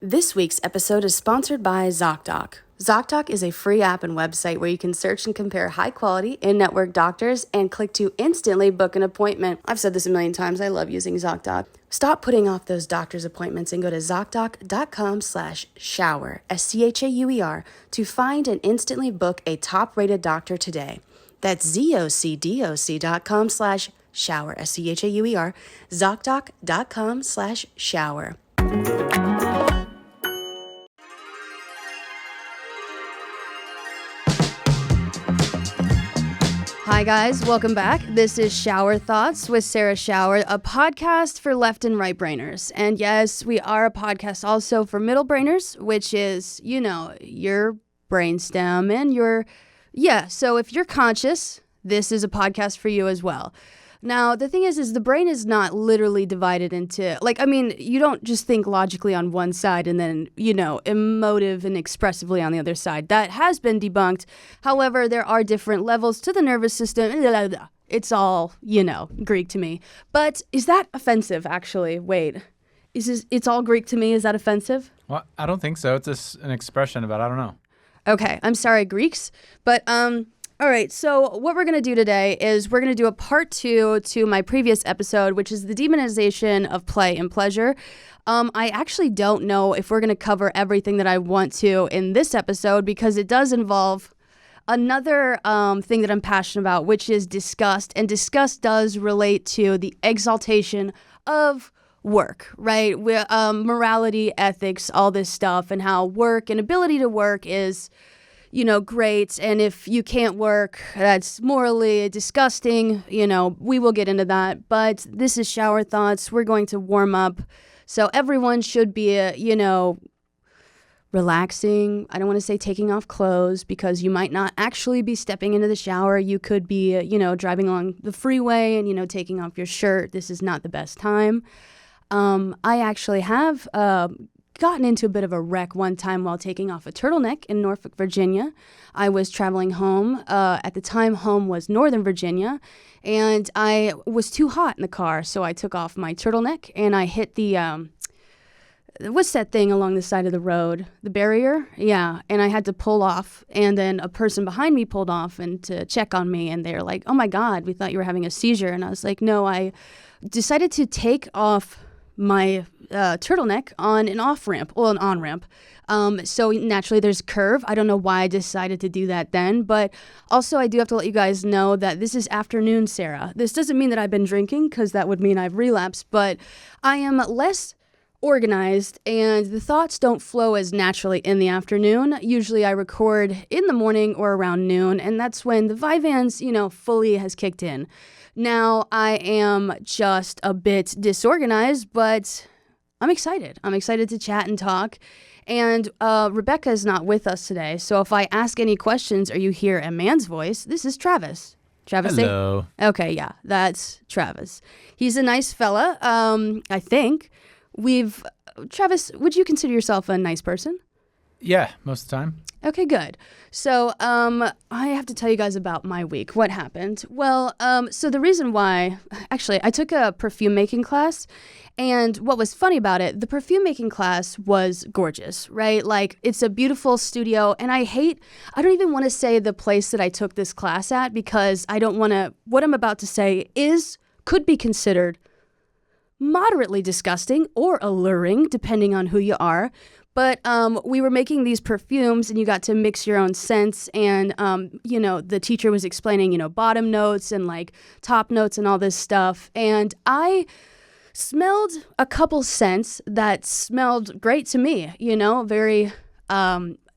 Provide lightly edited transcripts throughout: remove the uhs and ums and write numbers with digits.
This week's episode is sponsored by ZocDoc. ZocDoc is a free app and website where you can search and compare high-quality in-network doctors and click to instantly book an appointment. I've said this a million times. I love using ZocDoc. Stop putting off those doctor's appointments and go to ZocDoc.com/Schauer, SCHAUER, to find and instantly book a top-rated doctor today. That's ZocDoc.com/Schauer, SCHAUER, ZocDoc.com/Schauer. Hi guys, welcome back. This is Schauer Thoughts with Sarah Schauer, a podcast for left and right brainers. And yes, we are a podcast also for middle brainers, which is, your brainstem and so if you're conscious, this is a podcast for you as well. Now, the thing is the brain is not literally divided into, you don't just think logically on one side and then, emotive and expressively on the other side. That has been debunked. However, there are different levels to the nervous system. It's all, Greek to me. But is that offensive, actually? Wait, it's all Greek to me? Is that offensive? Well, I don't think so. It's just an expression about, I don't know. Okay, I'm sorry, Greeks. But, all right, so what we're going to do today is we're going to do a part 2 to my previous episode, which is the demonization of play and pleasure. I actually don't know if we're going to cover everything that I want to in this episode because it does involve another thing that I'm passionate about, which is disgust. And disgust does relate to the exaltation of work, right? Morality, ethics, all this stuff, and how work and ability to work is great. And if you can't work, that's morally disgusting. We will get into that. But this is Schauer Thoughts. We're going to warm up. So everyone should be, relaxing. I don't want to say taking off clothes because you might not actually be stepping into the shower. You could be, driving along the freeway and, taking off your shirt. This is not the best time. I actually have gotten into a bit of a wreck one time while taking off a turtleneck in Norfolk, Virginia. I was traveling home. At the time, home was Northern Virginia, and I was too hot in the car, so I took off my turtleneck, and I hit the, what's that thing along the side of the road? The barrier? Yeah, and I had to pull off, and then a person behind me pulled off and to check on me, and they're like, "Oh my God, we thought you were having a seizure," and I was like, "No, I decided to take off my turtleneck on an off-ramp, an on-ramp. So naturally there's a curve. I don't know why I decided to do that then, but also I do have to let you guys know that this is afternoon Sarah. This doesn't mean that I've been drinking because that would mean I've relapsed, but I am less organized and the thoughts don't flow as naturally in the afternoon. Usually I record in the morning or around noon, and that's when the Vyvanse, fully has kicked in. Now I am just a bit disorganized, but I'm excited. I'm excited to chat and talk. And Rebecca is not with us today, so if I ask any questions or you hear a man's voice, this is Travis. Travis, hello. Okay, yeah, that's Travis. He's a nice fella, I think. Travis, would you consider yourself a nice person? Yeah, most of the time. Okay, good. So, I have to tell you guys about my week. What happened? Well, so the reason why, actually, I took a perfume making class, and what was funny about it, the perfume making class was gorgeous, right? Like, it's a beautiful studio, and I don't even want to say the place that I took this class at, because what I'm about to say could be considered moderately disgusting or alluring, depending on who you are. But we were making these perfumes, and you got to mix your own scents. And, the teacher was explaining, bottom notes and, top notes and all this stuff. And I smelled a couple scents that smelled great to me, very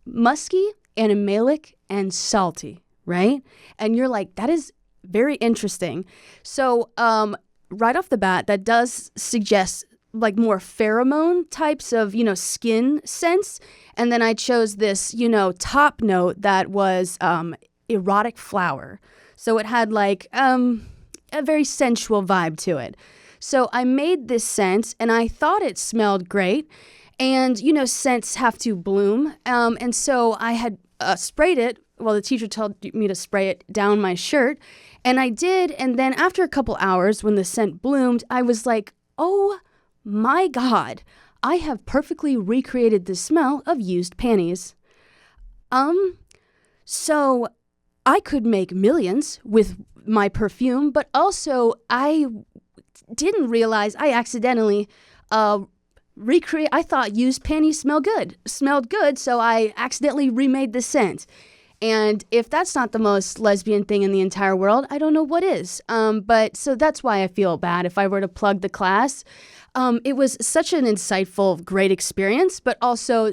musky, animalic, and salty, right? And you're like, that is very interesting. So right off the bat, that does suggest more pheromone types of, skin scents. And then I chose this, top note that was erotic flower. So it had a very sensual vibe to it. So I made this scent and I thought it smelled great. And, scents have to bloom. And so I had sprayed it. Well, the teacher told me to spray it down my shirt. And I did. And then after a couple hours, when the scent bloomed, I was like, oh my God, I have perfectly recreated the smell of used panties. So I could make millions with my perfume, but also I didn't realize I accidentally I thought used panties smelled good, so I accidentally remade the scent. And if that's not the most lesbian thing in the entire world, I don't know what is. But so that's why I feel bad if I were to plug the class. It was such an insightful, great experience, but also,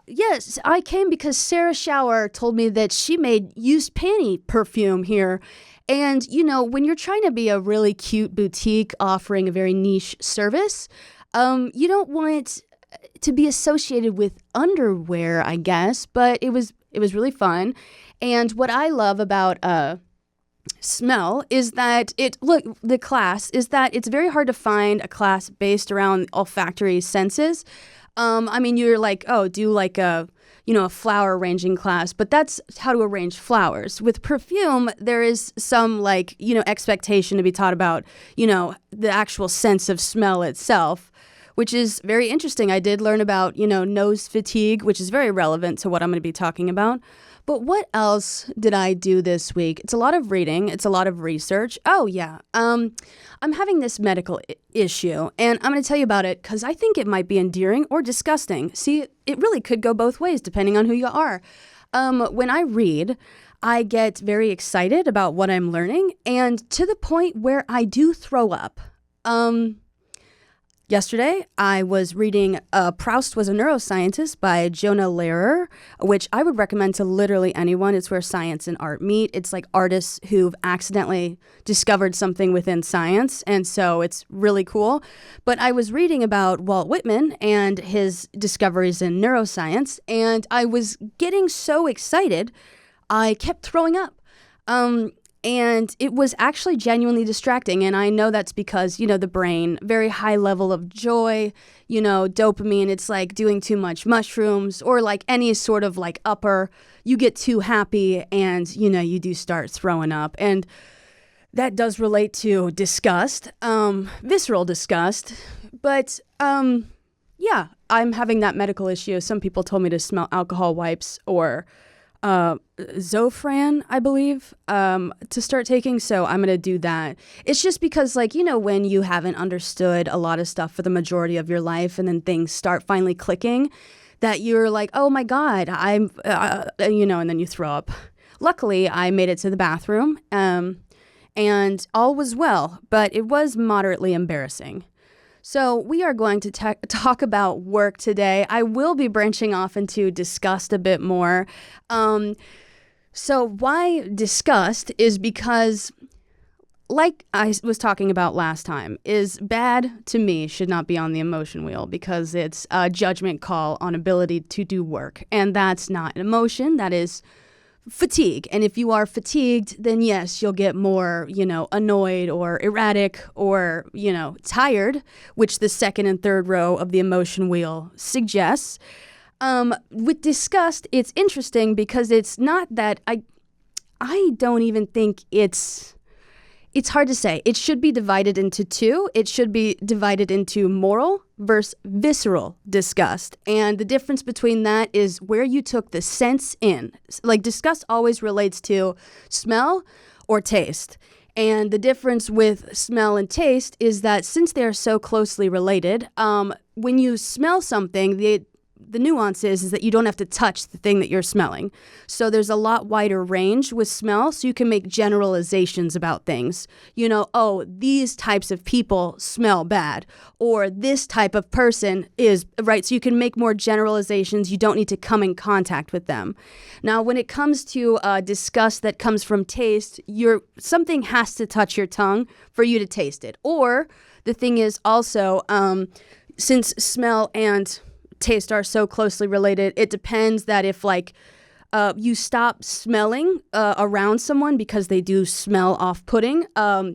yes, I came because Sarah Schauer told me that she made used panty perfume here. And, when you're trying to be a really cute boutique offering a very niche service, you don't want to be associated with underwear, I guess, but it was really fun. And what I love about smell is that the class is that it's very hard to find a class based around olfactory senses. You're like, oh, do like a flower arranging class, but that's how to arrange flowers. With perfume, there is some expectation to be taught about, the actual sense of smell itself, which is very interesting. I did learn about, nose fatigue, which is very relevant to what I'm going to be talking about. But what else did I do this week? It's a lot of reading. It's a lot of research. Oh, yeah. I'm having this medical issue, and I'm going to tell you about it because I think it might be endearing or disgusting. See, it really could go both ways depending on who you are. When I read, I get very excited about what I'm learning, and to the point where I do throw up. Yesterday, I was reading Proust Was a Neuroscientist by Jonah Lehrer, which I would recommend to literally anyone. It's where science and art meet. It's like artists who've accidentally discovered something within science, and so it's really cool. But I was reading about Walt Whitman and his discoveries in neuroscience, and I was getting so excited, I kept throwing up. And it was actually genuinely distracting. And I know that's because, the brain, very high level of joy, dopamine. It's like doing too much mushrooms or like any sort of like upper. You get too happy and, you do start throwing up. And that does relate to disgust, visceral disgust. But yeah, I'm having that medical issue. Some people told me to smell alcohol wipes or Zofran, I believe, to start taking. So I'm going to do that. It's just because when you haven't understood a lot of stuff for the majority of your life and then things start finally clicking that you're like, oh my God, I'm, and then you throw up. Luckily, I made it to the bathroom, and all was well, but it was moderately embarrassing. So we are going to talk about work today. I will be branching off into disgust a bit more. So why disgust is because, like I was talking about last time, is bad to me should not be on the emotion wheel because it's a judgment call on ability to do work. And that's not an emotion, that is fatigue. And if you are fatigued, then yes, you'll get more, annoyed or erratic or, tired, which the second and third row of the emotion wheel suggests. With disgust, it's interesting because it's not that I don't even think it's hard to say. It should be divided into two. It should be divided into moral versus visceral disgust. And the difference between that is where you took the sense in. Like disgust always relates to smell or taste. And the difference with smell and taste is that since they are so closely related, when you smell something, the nuance is that you don't have to touch the thing that you're smelling. So there's a lot wider range with smell, so you can make generalizations about things. These types of people smell bad, or this type of person is, right? So you can make more generalizations. You don't need to come in contact with them. Now, when it comes to disgust that comes from taste, something has to touch your tongue for you to taste it. Or the thing is also, since smell and taste are so closely related, it depends that if you stop smelling around someone because they do smell off-putting,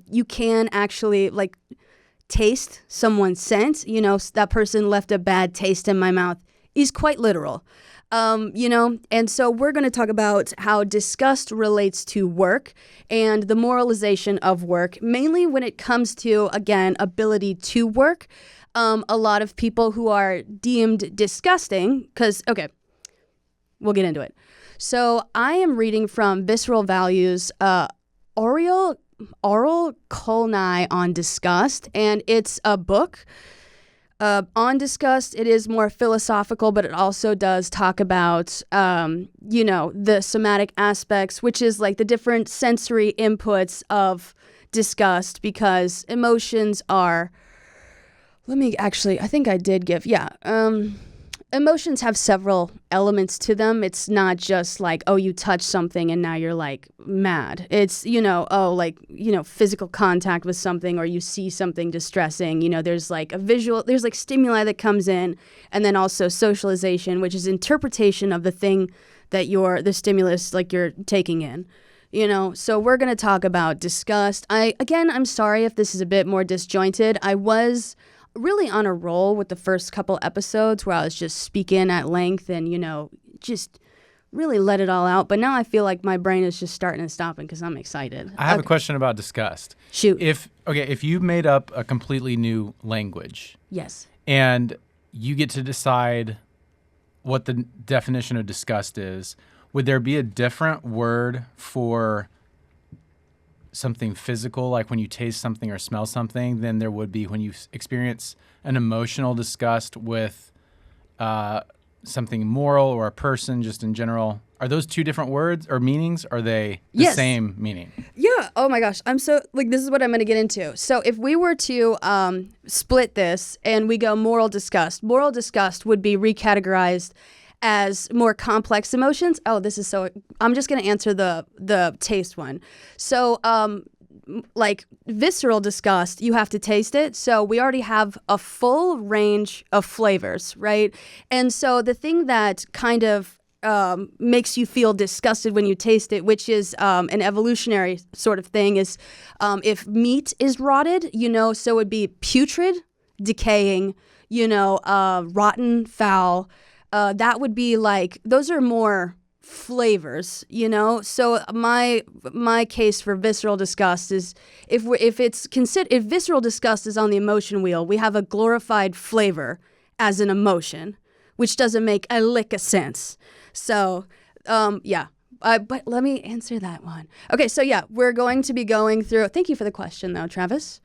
you can actually taste someone's scent. That person left a bad taste in my mouth is quite literal. And so we're going to talk about how disgust relates to work and the moralization of work, mainly when it comes to, again, ability to work. a lot of people who are deemed disgusting, because, okay, we'll get into it. So I am reading from Visceral Values, Oral Colni on Disgust, and it's a book on disgust. It is more philosophical, but it also does talk about, the somatic aspects, which is like the different sensory inputs of disgust, because emotions are, I think I did give, emotions have several elements to them. It's not just like, oh, you touch something and now you're like mad. It's, physical contact with something, or you see something distressing. There's like there's like stimuli that comes in, and then also socialization, which is interpretation of the thing that the stimulus like you're taking in. So we're going to talk about disgust. I'm sorry if this is a bit more disjointed. I was really on a roll with the first couple episodes where I was just speaking at length and, just really let it all out. But now I feel like my brain is just starting to stop because I'm excited. I have a question about disgust. Shoot. If you made up a completely new language. Yes. And you get to decide what the definition of disgust is, would there be a different word for something physical, like when you taste something or smell something, than there would be when you experience an emotional disgust with something moral or a person just in general? Are those two different words or meanings? Or are they the same meaning? Yeah. Oh my gosh. This is what I'm going to get into. So if we were to split this and we go moral disgust would be recategorized as more complex emotions. Oh, this is so, I'm just going to answer the taste one. So, like visceral disgust, you have to taste it. So we already have a full range of flavors, right? And so the thing that kind of makes you feel disgusted when you taste it, which is an evolutionary sort of thing, is if meat is rotted, so it'd be putrid, decaying, rotten, foul. That would be like, those are more flavors, So my case for visceral disgust is if visceral disgust is on the emotion wheel, we have a glorified flavor as an emotion, which doesn't make a lick of sense. So, but let me answer that one. Okay, so we're going to be going through. Thank you for the question, though, Travis.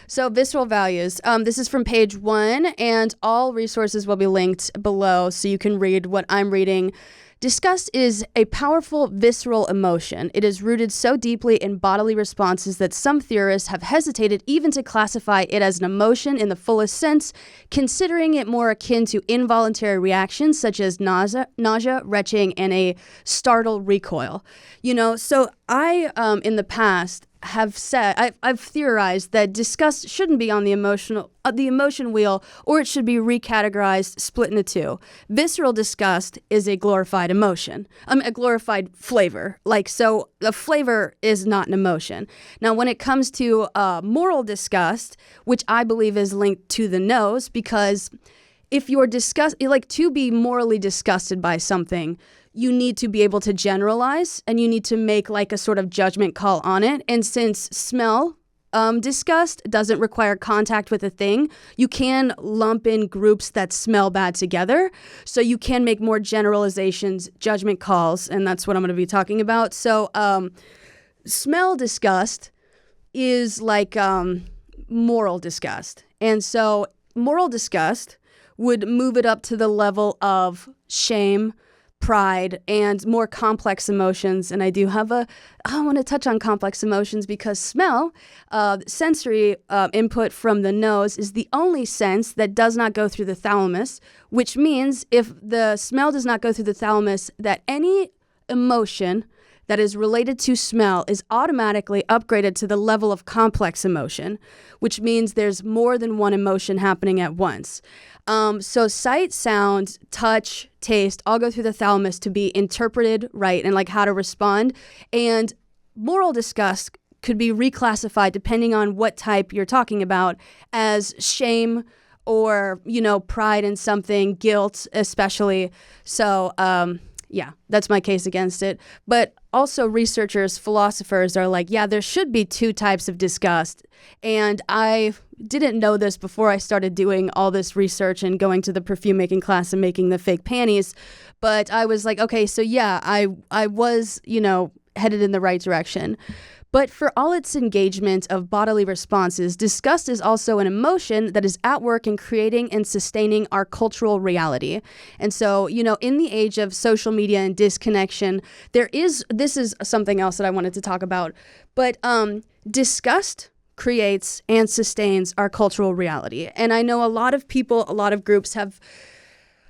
So visceral values, this is from page 1, and all resources will be linked below so you can read what I'm reading. Disgust is a powerful visceral emotion. It is rooted so deeply in bodily responses that some theorists have hesitated even to classify it as an emotion in the fullest sense, considering it more akin to involuntary reactions such as nausea, retching, and a startled recoil. So I, in the past, have said, I've theorized that disgust shouldn't be on the emotion wheel, or it should be recategorized, split into two. Visceral disgust is a glorified emotion, a glorified flavor. So a flavor is not an emotion. Now, when it comes to moral disgust, which I believe is linked to the nose, because if you're to be morally disgusted by something, you need to be able to generalize, and you need to make like a sort of judgment call on it. And since smell disgust doesn't require contact with a thing, you can lump in groups that smell bad together. So you can make more generalizations, judgment calls, and that's what I'm going to be talking about. So smell disgust is like moral disgust. And so moral disgust would move it up to the level of shame, pride, and more complex emotions. And I want to touch on complex emotions because smell, sensory input from the nose, is the only sense that does not go through the thalamus, which means if the smell does not go through the thalamus, that any emotion that is related to smell is automatically upgraded to the level of complex emotion, which means there's more than one emotion happening at once. So sight, sound, touch, taste all go through the thalamus to be interpreted right and like how to respond. And moral disgust could be reclassified depending on what type you're talking about as shame or, pride in something, guilt especially. So, Yeah, that's my case against it. But also researchers, philosophers are like, yeah, there should be two types of disgust. And I didn't know this before I started doing all this research and going to the perfume making class and making the fake panties. But I was like, okay, so yeah, I was, headed in the right direction. But for all its engagement of bodily responses, disgust is also an emotion that is at work in creating and sustaining our cultural reality. And so, in the age of social media and disconnection, this is something else that I wanted to talk about, but disgust creates and sustains our cultural reality. And I know a lot of people, a lot of groups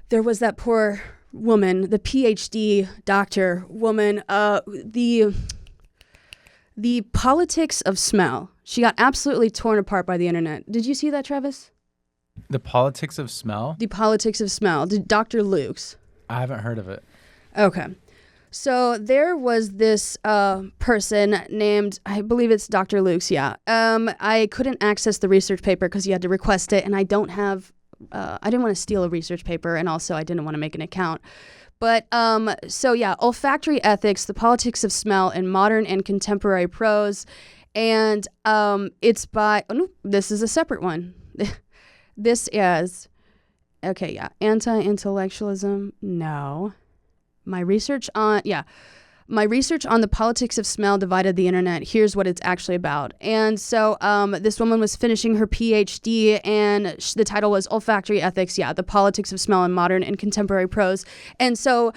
there was that poor woman, the PhD doctor woman, the politics of smell. She got absolutely torn apart by the internet. Did you see that, Travis? The politics of smell? The politics of smell. Dr. Luke's. I haven't heard of it. Okay. So there was this person named, I believe it's Dr. Luke's, yeah. I couldn't access the research paper because you had to request it, and I didn't want to steal a research paper, and also I didn't want to make an account. But so yeah, olfactory ethics, the politics of smell in modern and contemporary prose. And it's by, this is a separate one. This is, okay, yeah, anti-intellectualism, no. My research on the politics of smell divided the internet. Here's what it's actually about. And so this woman was finishing her PhD, and the title was Olfactory Ethics, the politics of smell in modern and contemporary prose. And so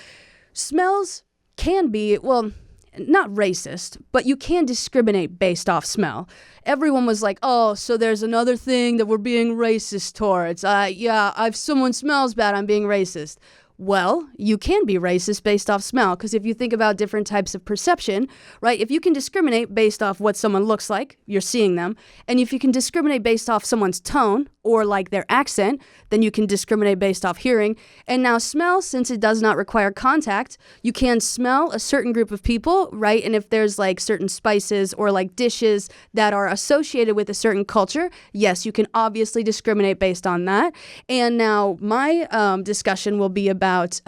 smells can be, well, not racist, but you can discriminate based off smell. Everyone was like, oh, so there's another thing that we're being racist towards. If someone smells bad, I'm being racist. Well, you can be racist based off smell, because if you think about different types of perception, right, if you can discriminate based off what someone looks like, you're seeing them, and if you can discriminate based off someone's tone or like their accent, then you can discriminate based off hearing. And now smell, since it does not require contact, you can smell a certain group of people, right? And if there's like certain spices or like dishes that are associated with a certain culture, yes, you can obviously discriminate based on that. And now my discussion will be about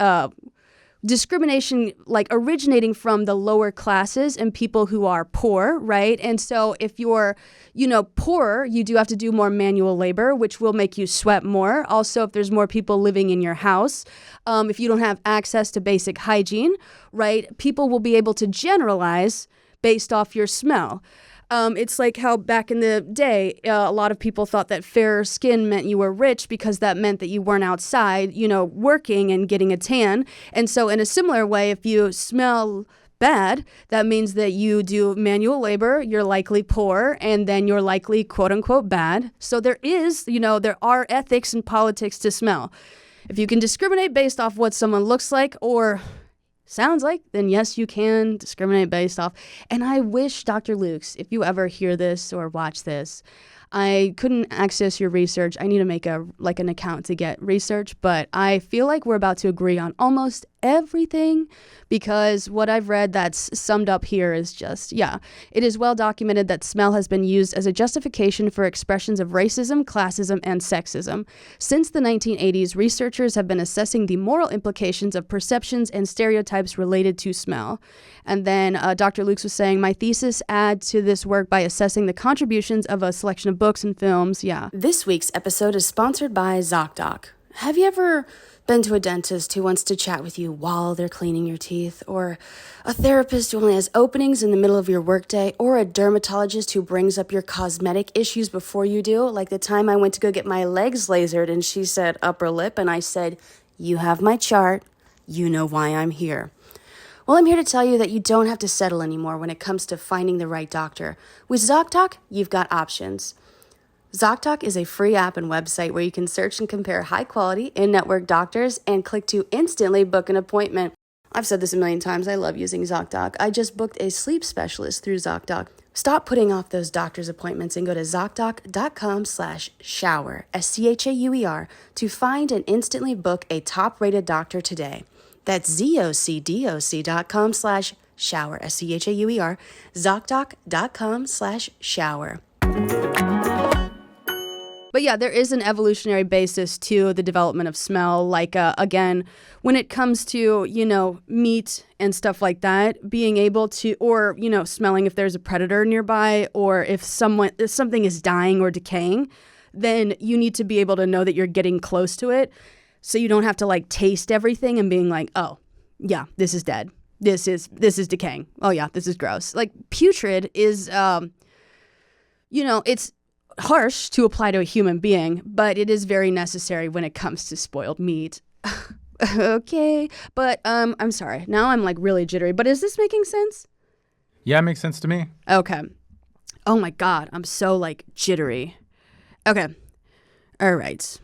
discrimination like originating from the lower classes and people who are poor, right? And so if you're, poorer, you do have to do more manual labor, which will make you sweat more. Also, if there's more people living in your house, if you don't have access to basic hygiene, right, people will be able to generalize based off your smell. It's like how back in the day, a lot of people thought that fairer skin meant you were rich because that meant that you weren't outside, working and getting a tan. And so in a similar way, if you smell bad, that means that you do manual labor, you're likely poor, and then you're likely quote unquote bad. So there are ethics and politics to smell. If you can discriminate based off what someone looks like or sounds like, then yes, you can discriminate based off. And I wish, Dr. Luke's, if you ever hear this or watch this, I couldn't access your research. I need to make an account to get research, but I feel like we're about to agree on almost everything, because what I've read that's summed up here is just, it is well documented that smell has been used as a justification for expressions of racism, classism, and sexism. Since the 1980s, researchers have been assessing the moral implications of perceptions and stereotypes related to smell. And then Dr. Lukes was saying, my thesis adds to this work by assessing the contributions of a selection of books and films. This week's episode is sponsored by ZocDoc. Have you ever been to a dentist who wants to chat with you while they're cleaning your teeth, or a therapist who only has openings in the middle of your workday, or a dermatologist who brings up your cosmetic issues before you do? Like the time I went to go get my legs lasered and she said upper lip, and I said, you have my chart, you know why I'm here. Well, I'm here to tell you that you don't have to settle anymore when it comes to finding the right doctor. With ZocDoc, you've got options. ZocDoc is a free app and website where you can search and compare high-quality, in-network doctors and click to instantly book an appointment. I've said this a million times. I love using ZocDoc. I just booked a sleep specialist through ZocDoc. Stop putting off those doctor's appointments and go to ZocDoc.com/Schauer, SCHAUER, to find and instantly book a top-rated doctor today. That's ZocDoc.com/Schauer, SCHAUER, ZocDoc.com/Schauer. But yeah, there is an evolutionary basis to the development of smell. Like, again, when it comes to, meat and stuff like that, being able to, or, smelling if there's a predator nearby, or if something is dying or decaying, then you need to be able to know that you're getting close to it. So you don't have to like taste everything and being like, oh, yeah, this is dead. This is decaying. Oh yeah, this is gross. Like putrid is, it's harsh to apply to a human being, but it is very necessary when it comes to spoiled meat. Okay, but I'm sorry. Now I'm like really jittery, but is this making sense? Yeah, it makes sense to me. Okay. Oh my God, I'm so like jittery. Okay. All right.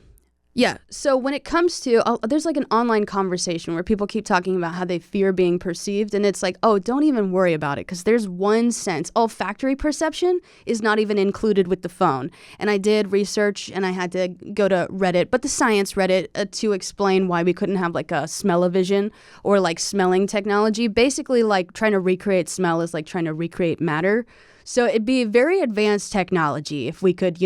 Yeah. So when it comes to, there's like an online conversation where people keep talking about how they fear being perceived. And it's like, oh, don't even worry about it. Because there's one sense. Olfactory perception is not even included with the phone. And I did research and I had to go to Reddit, but the science Reddit, to explain why we couldn't have like a smell-o-vision or like smelling technology. Basically, like trying to recreate smell is like trying to recreate matter. So it'd be very advanced technology if we could,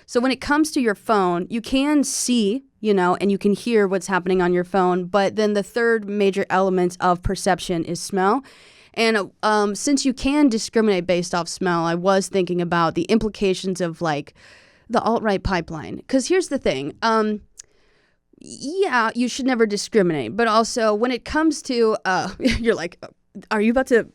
So when it comes to your phone, you can see, and you can hear what's happening on your phone. But then the third major element of perception is smell. And since you can discriminate based off smell, I was thinking about the implications of like the alt-right pipeline. Because here's the thing. Yeah, you should never discriminate. But also when it comes to, you're like, are you about to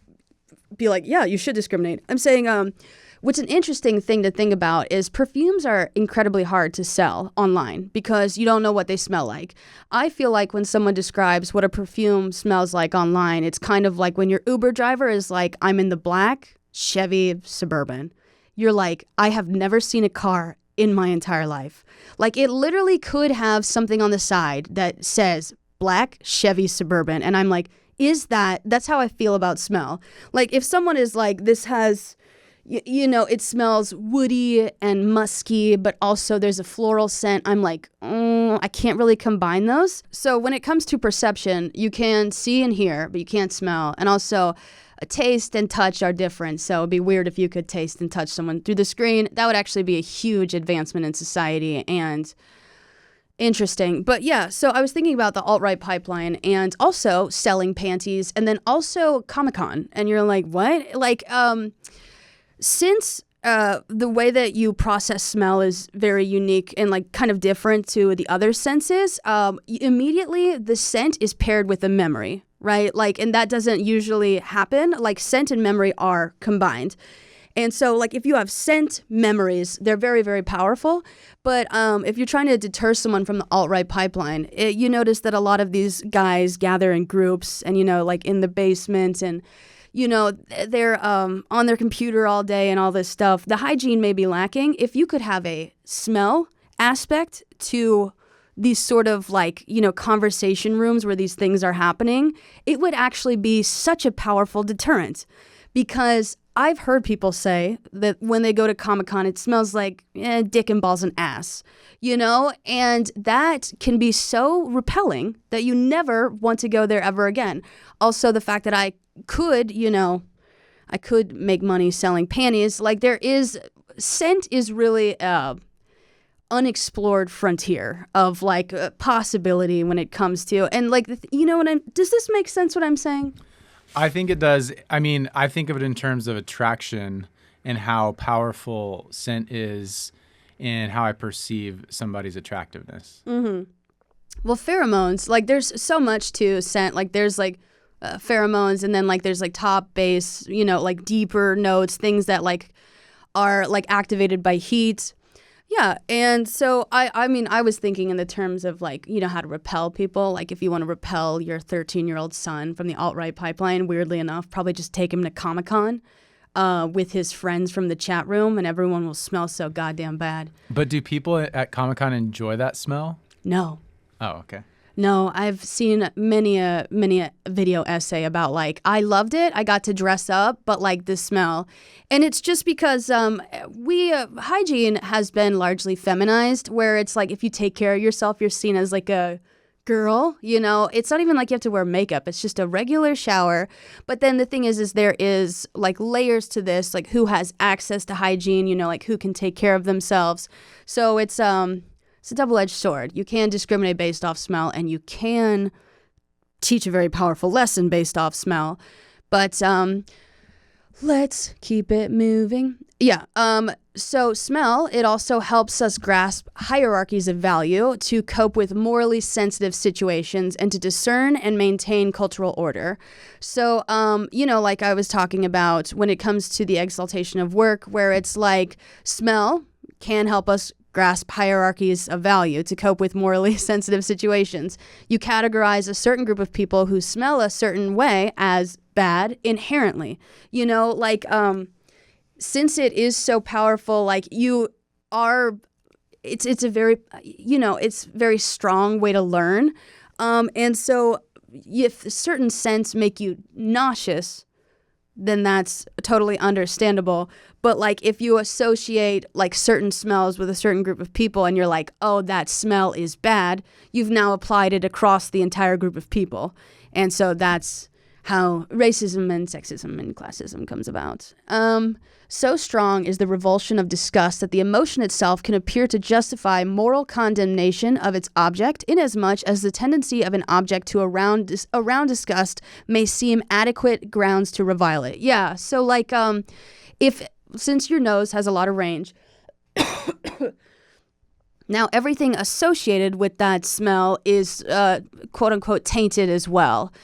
be like, yeah, you should discriminate? I'm saying, what's an interesting thing to think about is perfumes are incredibly hard to sell online because you don't know what they smell like. I feel like when someone describes what a perfume smells like online, it's kind of like when your Uber driver is like, I'm in the black Chevy Suburban. You're like, I have never seen a car in my entire life. Like it literally could have something on the side that says black Chevy Suburban. And I'm like, that's how I feel about smell. Like if someone is like, this has, it smells woody and musky, but also there's a floral scent. I'm like, I can't really combine those. So when it comes to perception, you can see and hear, but you can't smell. And also taste and touch are different. So it'd be weird if you could taste and touch someone through the screen. That would actually be a huge advancement in society and interesting. But yeah, so I was thinking about the alt-right pipeline and also selling panties and then also Comic-Con. And you're like, what? Like, since the way that you process smell is very unique and like kind of different to the other senses, immediately the scent is paired with a memory, right? Like, and that doesn't usually happen. Like scent and memory are combined. And so like if you have scent memories, they're very, very powerful. But if you're trying to deter someone from the alt-right pipeline, you notice that a lot of these guys gather in groups and, like in the basement and, they're on their computer all day and all this stuff. The hygiene may be lacking. If you could have a smell aspect to these sort of like, conversation rooms where these things are happening, it would actually be such a powerful deterrent. Because I've heard people say that when they go to Comic-Con, it smells like dick and balls and ass, and that can be so repelling that you never want to go there ever again. Also, the fact that I could make money selling panties, like scent is really unexplored frontier of like possibility when it comes to, and like, does this make sense what I'm saying? I think it does. I mean, I think of it in terms of attraction and how powerful scent is in how I perceive somebody's attractiveness. Mm-hmm. Well, pheromones, like there's so much to scent. Like there's like pheromones and then like there's like top, base, like deeper notes, things that like are like activated by heat. Yeah. And so I mean, I was thinking in the terms of like, how to repel people. Like if you want to repel your 13-year-old son from the alt-right pipeline, weirdly enough, probably just take him to Comic-Con with his friends from the chat room and everyone will smell so goddamn bad. But do people at Comic-Con enjoy that smell? No. Oh, okay. No, I've seen many a video essay about like, I loved it. I got to dress up, but like the smell. And it's just because hygiene has been largely feminized, where it's like if you take care of yourself, you're seen as like a girl, it's not even like you have to wear makeup. It's just a regular shower. But then the thing is there is like layers to this, like who has access to hygiene, like who can take care of themselves. So it's a double-edged sword. You can discriminate based off smell, and you can teach a very powerful lesson based off smell. But let's keep it moving. Yeah. So smell, it also helps us grasp hierarchies of value to cope with morally sensitive situations and to discern and maintain cultural order. So, like I was talking about when it comes to the exaltation of work, where it's like smell can help us grasp hierarchies of value to cope with morally sensitive situations. You categorize a certain group of people who smell a certain way as bad inherently. Since it is so powerful, like it's a very, it's very strong way to learn. And so if certain scents make you nauseous, then that's totally understandable. But like if you associate like certain smells with a certain group of people and you're like, oh, that smell is bad, you've now applied it across the entire group of people. And so that's how racism and sexism and classism comes about. So strong is the revulsion of disgust that the emotion itself can appear to justify moral condemnation of its object, inasmuch as the tendency of an object to around disgust may seem adequate grounds to revile it. Yeah, so like since your nose has a lot of range, now everything associated with that smell is quote unquote tainted as well.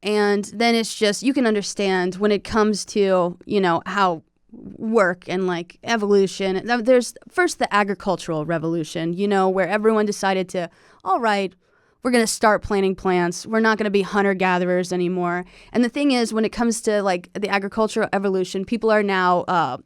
And then it's just, you can understand when it comes to, how work and like evolution. There's first the agricultural revolution, where everyone decided to, all right, we're going to start planting plants. We're not going to be hunter-gatherers anymore. And the thing is, when it comes to like the agricultural evolution, people are now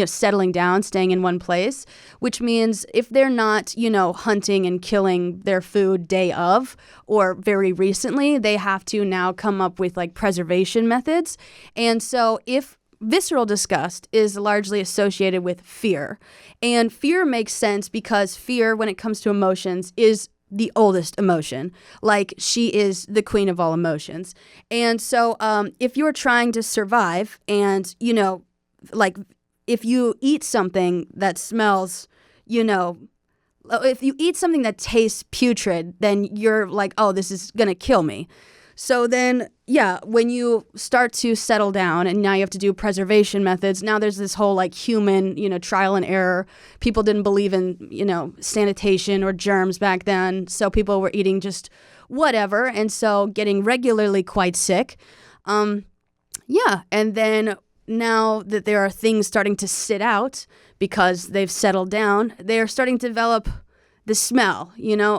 settling down, staying in one place, which means if they're not, hunting and killing their food day of or very recently, they have to now come up with like preservation methods. And so if visceral disgust is largely associated with fear, and fear makes sense because fear, when it comes to emotions, is the oldest emotion. Like she is the queen of all emotions. And so if you're trying to survive and, like if you eat something that smells, if you eat something that tastes putrid, then you're like, oh, this is going to kill me. So then, yeah, when you start to settle down and now you have to do preservation methods, now there's this whole like human, trial and error. People didn't believe in, sanitation or germs back then. So people were eating just whatever. And so getting regularly quite sick. Yeah. And then now that there are things starting to sit out because they've settled down, they're starting to develop the smell,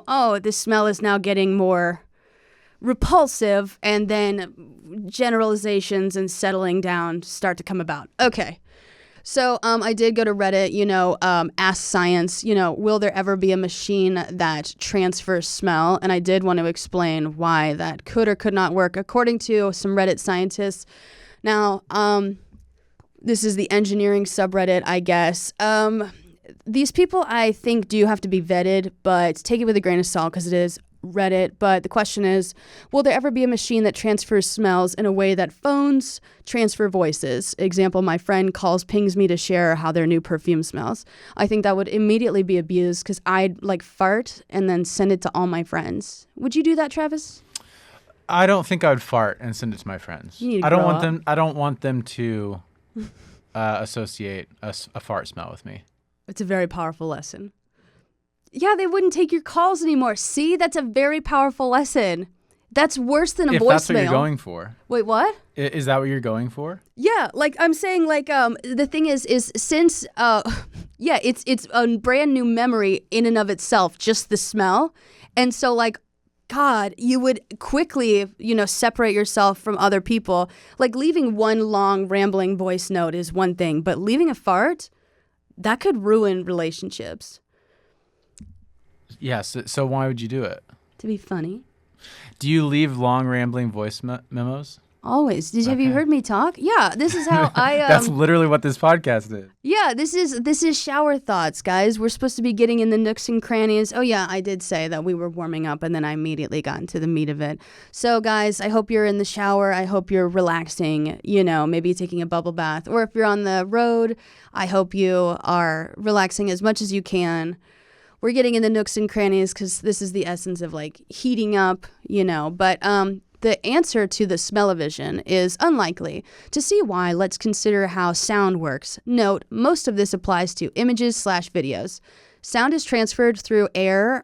oh, this smell is now getting more repulsive, and then generalizations and settling down start to come about. Okay. So I did go to Reddit, ask science, will there ever be a machine that transfers smell? And I did want to explain why that could or could not work according to some Reddit scientists. Now, this is the engineering subreddit, I guess. These people, I think, do have to be vetted, but take it with a grain of salt because it is Reddit. But the question is, will there ever be a machine that transfers smells in a way that phones transfer voices? Example, my friend pings me to share how their new perfume smells. I think that would immediately be abused because I'd like fart and then send it to all my friends. Would you do that, Travis? I don't think I would fart and send it to my friends. You need to I don't grow want up. them. I don't want them to associate a fart smell with me. It's a very powerful lesson. Yeah, they wouldn't take your calls anymore. See, that's a very powerful lesson. That's worse than a voicemail. If that's what you're going for. Wait, what? Is that what you're going for? Yeah, like I'm saying, like the thing is since yeah, it's a brand new memory in and of itself, just the smell, and so like, God, you would quickly, separate yourself from other people. Like leaving one long rambling voice note is one thing, but leaving a fart, that could ruin relationships. Yes. So why would you do it? To be funny. Do you leave long rambling voice memos? Always. Have you heard me talk? Yeah, this is how I. That's literally what this podcast is. Yeah, this is Schauer Thoughts, guys. We're supposed to be getting in the nooks and crannies. Oh yeah, I did say that we were warming up, and then I immediately got into the meat of it. So guys, I hope you're in the shower. I hope you're relaxing. Maybe taking a bubble bath, or if you're on the road, I hope you are relaxing as much as you can. We're getting in the nooks and crannies because this is the essence of like heating up, But the answer to the smell-o-vision is unlikely. To see why, let's consider how sound works. Note, most of this applies to images/videos. Sound is transferred through air,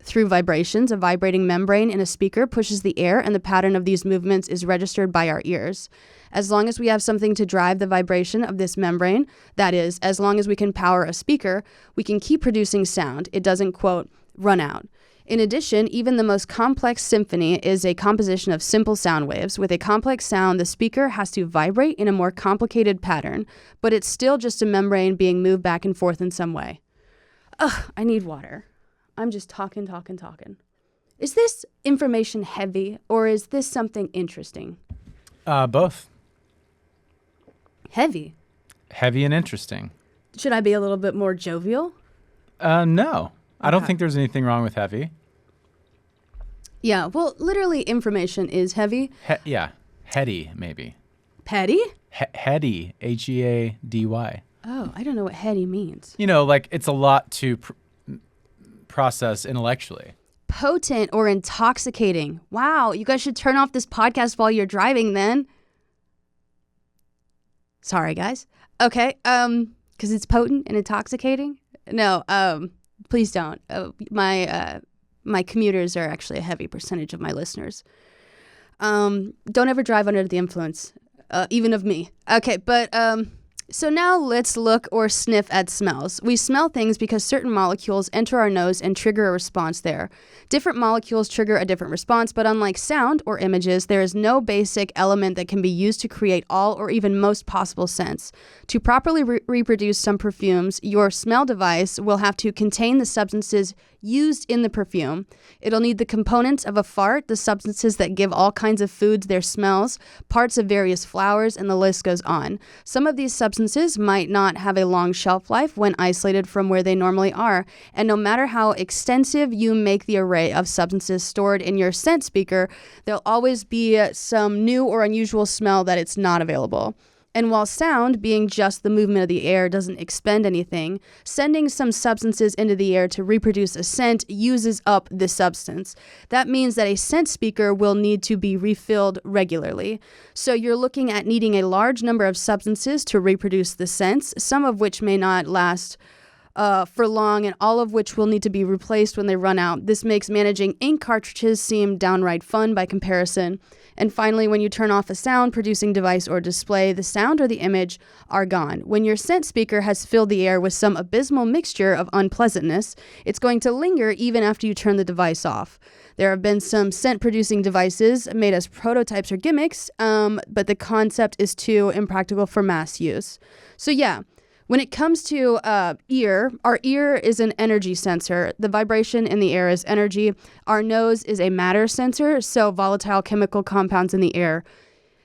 through vibrations. A vibrating membrane in a speaker pushes the air, and the pattern of these movements is registered by our ears. As long as we have something to drive the vibration of this membrane, that is, as long as we can power a speaker, we can keep producing sound. It doesn't, quote, run out. In addition, even the most complex symphony is a composition of simple sound waves. With a complex sound, the speaker has to vibrate in a more complicated pattern, but it's still just a membrane being moved back and forth in some way. Ugh, I need water. I'm just talking. Is this information heavy, or is this something interesting? Both. Heavy? Heavy and interesting. Should I be a little bit more jovial? No. I don't think there's anything wrong with heavy. Yeah, well, literally information is heavy. Yeah, heady, maybe. Petty? Heady, Heady. Oh, I don't know what heady means. Like it's a lot to process intellectually. Potent or intoxicating. Wow, you guys should turn off this podcast while you're driving then. Sorry, guys. Okay, because it's potent and intoxicating? No, please don't. My commuters are actually a heavy percentage of my listeners. Don't ever drive under the influence, even of me. Okay, but so now let's look or sniff at smells. We smell things because certain molecules enter our nose and trigger a response there. Different molecules trigger a different response, but unlike sound or images, there is no basic element that can be used to create all or even most possible scents. To properly reproduce some perfumes, your smell device will have to contain the substances used in the perfume. It'll need the components of a fart, the substances that give all kinds of foods their smells, parts of various flowers, and the list goes on. Some of these substances might not have a long shelf life when isolated from where they normally are, and no matter how extensive you make the array of substances stored in your scent speaker, there'll always be some new or unusual smell that it's not available. And while sound, being just the movement of the air, doesn't expend anything, sending some substances into the air to reproduce a scent uses up the substance. That means that a scent speaker will need to be refilled regularly. So you're looking at needing a large number of substances to reproduce the scents, some of which may not last for long, and all of which will need to be replaced when they run out. This makes managing ink cartridges seem downright fun by comparison. And finally, when you turn off a sound-producing device or display, the sound or the image are gone. When your scent speaker has filled the air with some abysmal mixture of unpleasantness, it's going to linger even after you turn the device off. There have been some scent-producing devices made as prototypes or gimmicks, but the concept is too impractical for mass use. So yeah, when it comes to ear, our ear is an energy sensor. The vibration in the air is energy. Our nose is a matter sensor, so volatile chemical compounds in the air,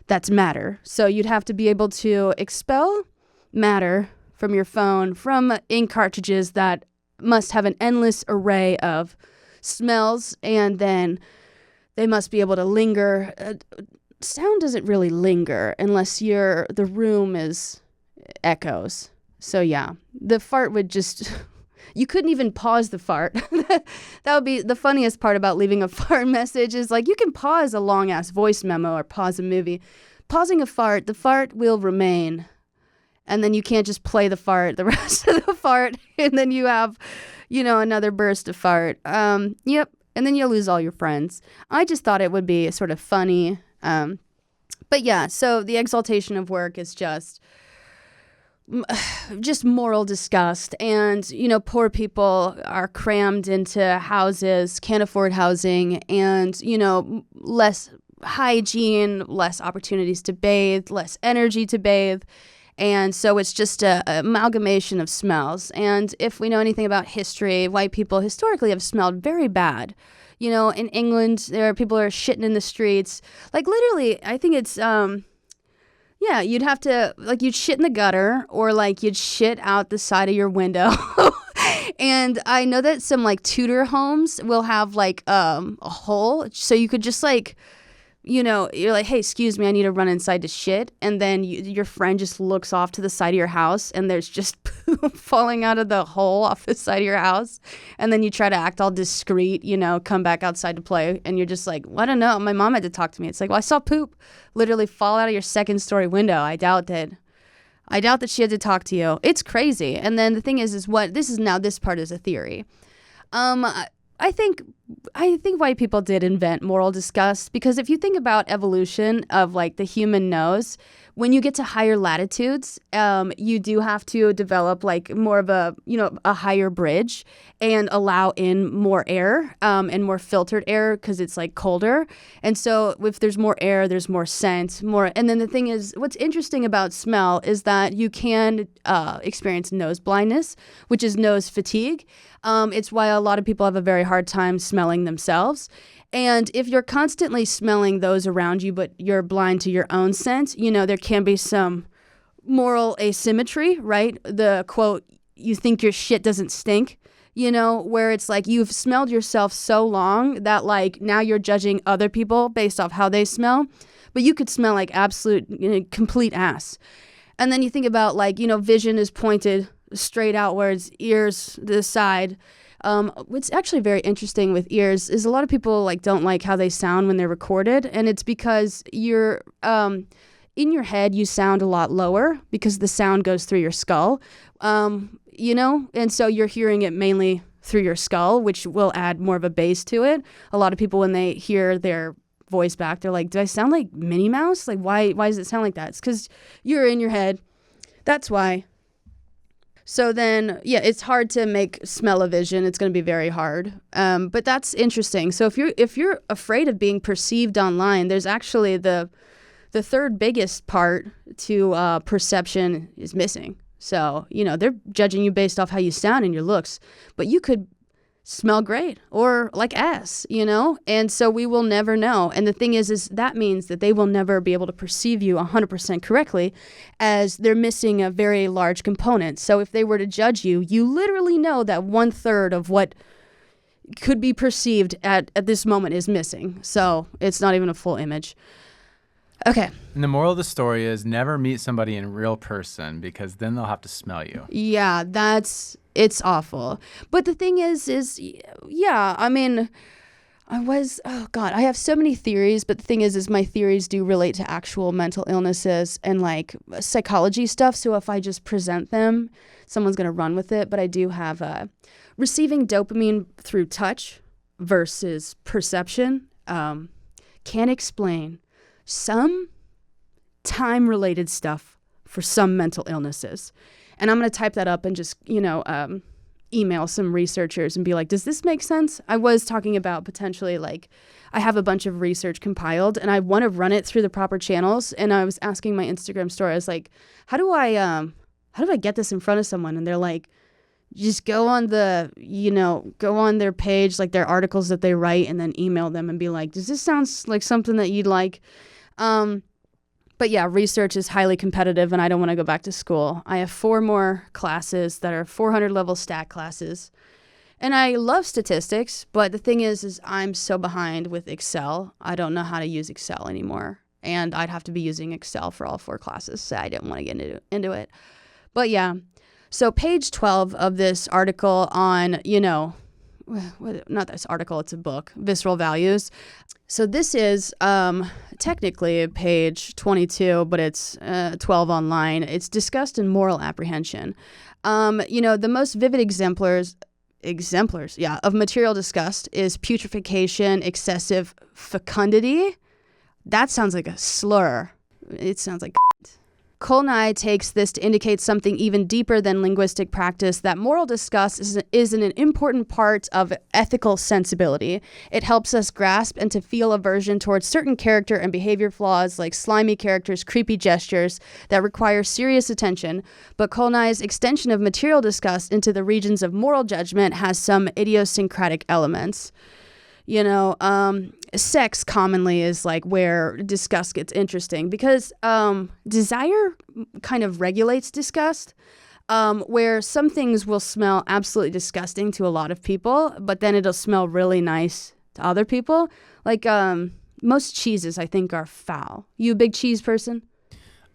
that's matter. So you'd have to be able to expel matter from your phone, from ink cartridges that must have an endless array of smells, and then they must be able to linger. Sound doesn't really linger unless the room is echoes. So yeah, the fart would just, you couldn't even pause the fart. That would be the funniest part about leaving a fart message is like you can pause a long ass voice memo or pause a movie. Pausing a fart, the fart will remain. And then you can't just play the rest of the fart, and then you have, another burst of fart. Yep. And then you'll lose all your friends. I just thought it would be sort of funny. But yeah, so the exaltation of work is just moral disgust, and poor people are crammed into houses, can't afford housing, and less hygiene, less opportunities to bathe, less energy to bathe, and so it's just a amalgamation of smells. And if we know anything about history, white people historically have smelled very bad. You know, in England, there are people who are shitting in the streets. Like, literally, I think it's, yeah, you'd have to, like, you'd shit in the gutter or, like, you'd shit out the side of your window. And I know that some, like, Tudor homes will have, like, a hole. So you could just, like, you know, you're like, hey, excuse me, I need to run inside to shit. And then your friend just looks off to the side of your house and there's just poop falling out of the hole off the side of your house. And then you try to act all discreet, you know, come back outside to play. And you're just like, well, I don't know. My mom had to talk to me. It's like, well, I saw poop literally fall out of your second story window. I doubt that she had to talk to you. It's crazy. And then the thing is what this is now, this part is a theory. I think white people did invent moral disgust because if you think about evolution of like the human nose, when you get to higher latitudes, you do have to develop like more of a, you know, a higher bridge and allow in more air and more filtered air because it's like colder. And so if there's more air, there's more scent, more. And then the thing is, what's interesting about smell is that you can experience nose blindness, which is nose fatigue. It's why a lot of people have a very hard time smelling themselves. And if you're constantly smelling those around you, but you're blind to your own scent, you know, there can be some moral asymmetry, right? The quote, you think your shit doesn't stink, you know, where it's like you've smelled yourself so long that like now you're judging other people based off how they smell, but you could smell like absolute, you know, complete ass. And then you think about like, you know, vision is pointed straight outwards, ears to the side. What's actually very interesting with ears is a lot of people like don't like how they sound when they're recorded, and it's because you're in your head you sound a lot lower because the sound goes through your skull, you know, and so you're hearing it mainly through your skull, which will add more of a bass to it. A lot of people when they hear their voice back, they're like, "Do I sound like Minnie Mouse? Like why does it sound like that?" It's because you're in your head. That's why. So then, yeah, it's hard to make smell-o-vision. It's going to be very hard. But that's interesting. So if you're afraid of being perceived online, there's actually the third biggest part to perception is missing. So, you know, they're judging you based off how you sound and your looks, but you could smell great or like ass, you know? And so we will never know. And the thing is that means that they will never be able to perceive you 100% correctly as they're missing a very large component. So if they were to judge you, you literally know that 1/3 of what could be perceived at this moment is missing. So it's not even a full image. Okay. And the moral of the story is never meet somebody in real person because then they'll have to smell you. Yeah, it's awful. But the thing is, yeah, I mean, oh God, I have so many theories, but the thing is my theories do relate to actual mental illnesses and like psychology stuff. So if I just present them, someone's going to run with it. But I do have receiving dopamine through touch versus perception can explain some time-related stuff for some mental illnesses. And I'm going to type that up and just, you know, email some researchers and be like, does this make sense? I was talking about potentially like I have a bunch of research compiled and I want to run it through the proper channels. And I was asking my Instagram story, I was like, how do I get this in front of someone? And they're like, just go on their page, like their articles that they write, and then email them and be like, does this sound like something that you'd like? But yeah, research is highly competitive and I don't want to go back to school. I have 4 more classes that are 400 level stat classes. And I love statistics, but the thing is I'm so behind with Excel. I don't know how to use Excel anymore. And I'd have to be using Excel for all 4 classes, so I didn't want to get into it. But yeah, so page 12 of this article on, you know, not this article, it's a book, Visceral Values. So this is technically page 22, but it's 12 online. It's Disgust and Moral Apprehension. You know, the most vivid exemplars, of material disgust is putrefaction, excessive fecundity. That sounds like a slur. It sounds like Kolnai takes this to indicate something even deeper than linguistic practice, that moral disgust is an important part of ethical sensibility. It helps us grasp and to feel aversion towards certain character and behavior flaws like slimy characters, creepy gestures that require serious attention. But Kolnai's extension of material disgust into the regions of moral judgment has some idiosyncratic elements. Sex commonly is like where disgust gets interesting because desire kind of regulates disgust. Where some things will smell absolutely disgusting to a lot of people, but then it'll smell really nice to other people. Like most cheeses, I think, are foul. You a big cheese person?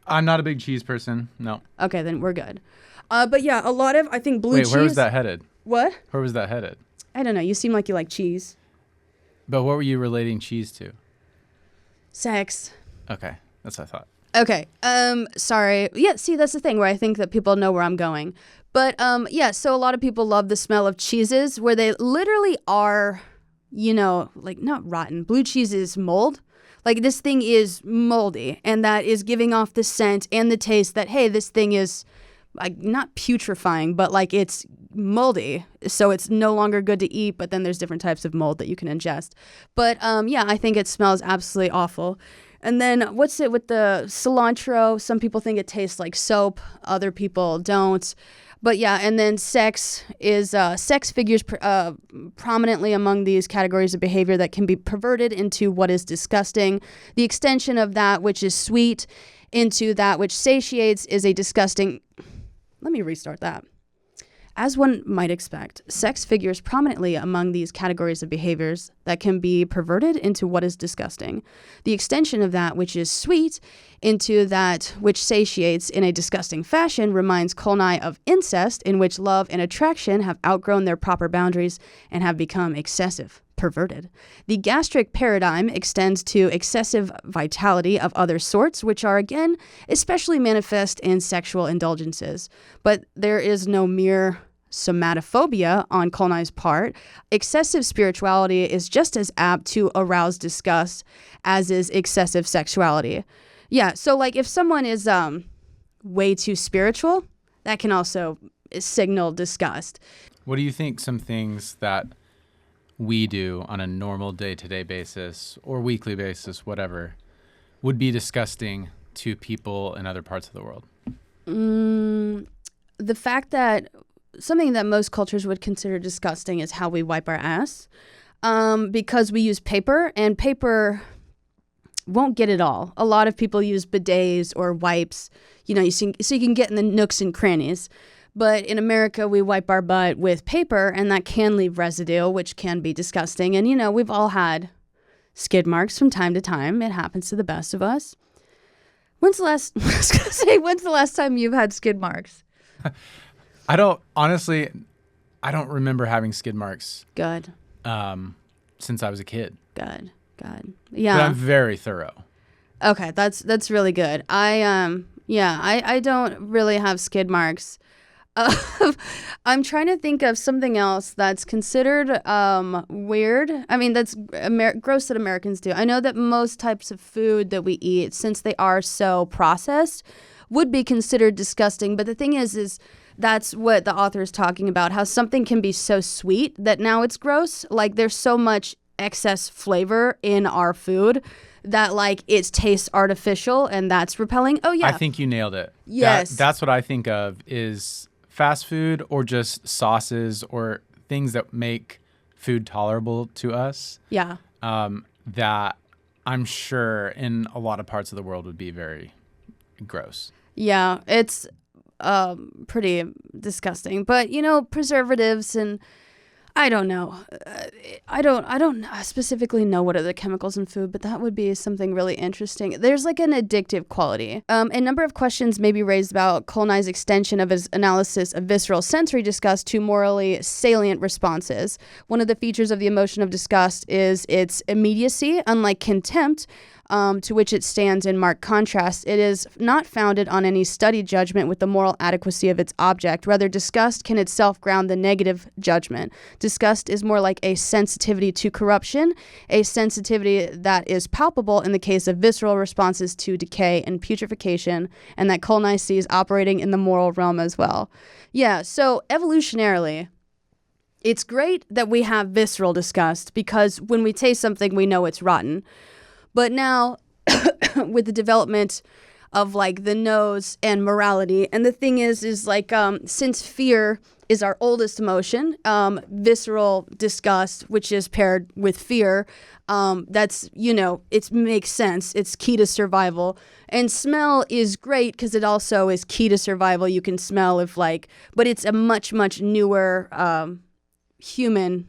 I'm not a big cheese person. No. Okay, then we're good. But yeah, a lot of, I think, blue cheese. Wait, where was that headed? What? Where was that headed? I don't know. You seem like you like cheese. But what were you relating cheese to? Sex. Okay, that's what I thought. Okay. Sorry. Yeah, see, that's the thing where I think that people know where I'm going. But yeah, so a lot of people love the smell of cheeses where they literally are, like not rotten. Blue cheese is mold. Like this thing is moldy and that is giving off the scent and the taste that, hey, this thing is like not putrefying, but like it's moldy. So it's no longer good to eat, but then there's different types of mold that you can ingest. But yeah, I think it smells absolutely awful. And then what's it with the cilantro? Some people think it tastes like soap. Other people don't. But yeah, and then sex figures prominently among these categories of behavior that can be perverted into what is disgusting. The extension of that which is sweet into that which satiates is a disgusting... Let me restart that. As one might expect, sex figures prominently among these categories of behaviors that can be perverted into what is disgusting. The extension of that which is sweet into that which satiates in a disgusting fashion reminds Kolnai of incest, in which love and attraction have outgrown their proper boundaries and have become excessive, perverted. The gastric paradigm extends to excessive vitality of other sorts, which are, again, especially manifest in sexual indulgences. But there is no mere somatophobia on Kolnai's part. Excessive spirituality is just as apt to arouse disgust as is excessive sexuality. Yeah, so like if someone is way too spiritual, that can also signal disgust. What do you think some things that we do on a normal day-to-day basis or weekly basis, whatever, would be disgusting to people in other parts of the world? The fact that something that most cultures would consider disgusting is how we wipe our ass, because we use paper, and paper won't get it all. A lot of people use bidets or wipes, so you can get in the nooks and crannies. But in America, we wipe our butt with paper, and that can leave residue, which can be disgusting. And, we've all had skid marks from time to time. It happens to the best of us. When's the last time you've had skid marks? I don't remember having skid marks. Good. Since I was a kid. Good. Yeah. But I'm very thorough. Okay, that's really good. I don't really have skid marks. I'm trying to think of something else that's considered weird. I mean, that's gross that Americans do. I know that most types of food that we eat, since they are so processed, would be considered disgusting. But the thing is that's what the author is talking about, how something can be so sweet that now it's gross. Like there's so much excess flavor in our food that like it tastes artificial and that's repelling. Oh yeah. I think you nailed it. Yes. That's what I think of is fast food or just sauces or things that make food tolerable to us. Yeah. That I'm sure in a lot of parts of the world would be very gross. Yeah, it's pretty disgusting. But, preservatives and I don't know. I don't specifically know what are the chemicals in food, but that would be something really interesting. There's like an addictive quality. A number of questions may be raised about Kolnai's extension of his analysis of visceral sensory disgust to morally salient responses. One of the features of the emotion of disgust is its immediacy. Unlike contempt, to which it stands in marked contrast, it is not founded on any studied judgment with the moral adequacy of its object. Rather, disgust can itself ground the negative judgment. Disgust is more like a sensitivity to corruption, a sensitivity that is palpable in the case of visceral responses to decay and putrefaction, and that Kolnai sees operating in the moral realm as well. Yeah, so evolutionarily, it's great that we have visceral disgust because when we taste something, we know it's rotten. But now, with the development of like the nose and morality. And the thing is like, since fear is our oldest emotion, visceral disgust, which is paired with fear, that's, it makes sense. It's key to survival. And smell is great because it also is key to survival. You can smell but it's a much, much newer human